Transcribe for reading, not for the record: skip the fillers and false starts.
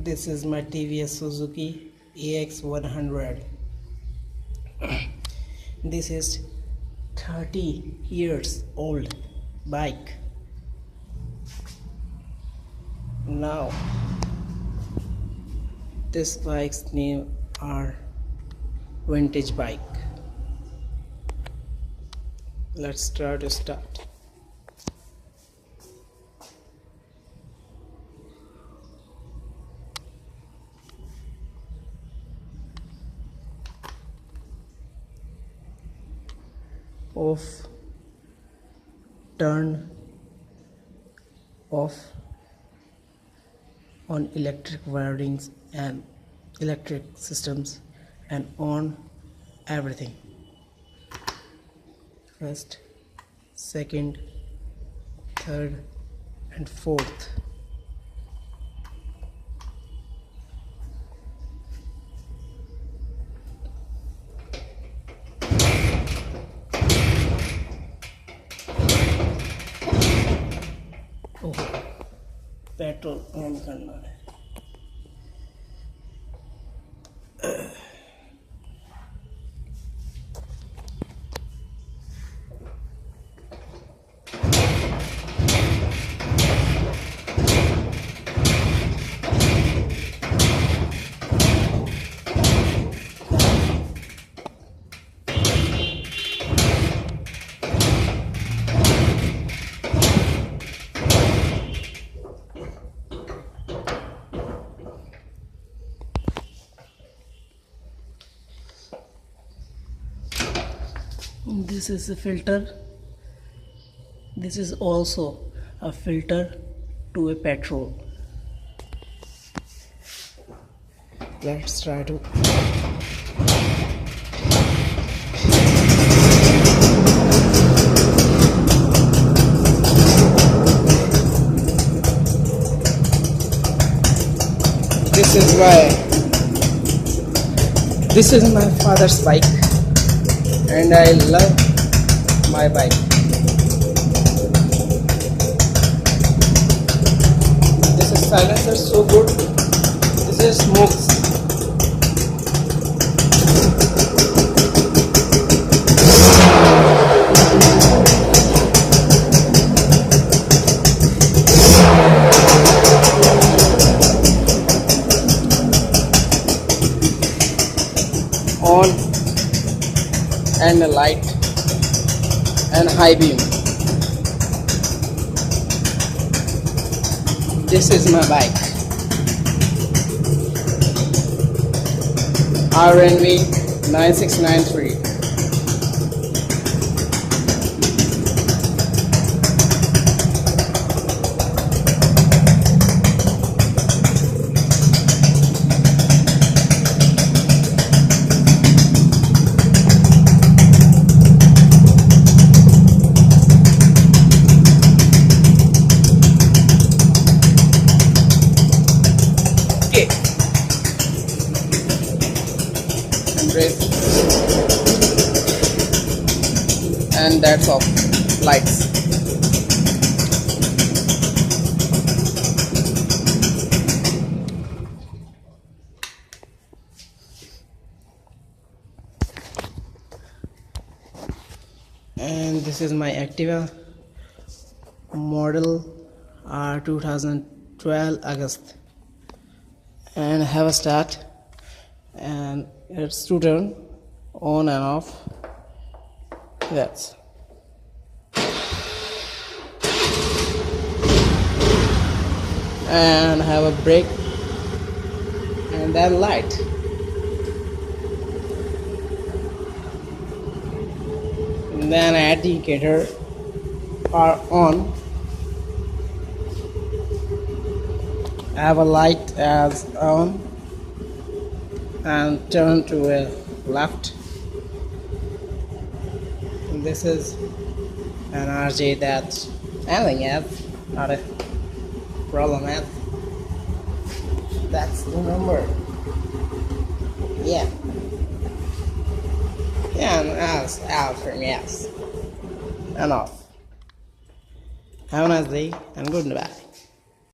This is my Suzuki AX 100. This is 30 years old bike. Now this bike's name are vintage bike. Let's try to start. Off, turn off on electric wirings and electric systems, and on everything. First, second, third and fourth. Petrol on करना है. This is a filter. This is also a filter to a petrol. Let's try to This is my father's bike, and I love my bike. This is silencer so good. This is smokes. On and a light and high beam. This is my bike. RNV 9693. And that's off. Lights. And this is my Activa, model 2012 August, and have a start, and it's to turn on and off. Yes. And have a brake and then light. And then indicator are on. Have a light as on and turn to a left. And this is an RJ that's anything else, not a problem else. That's the number. Yeah. Yeah, and as out from yes. And off. Have a nice day and goodbye.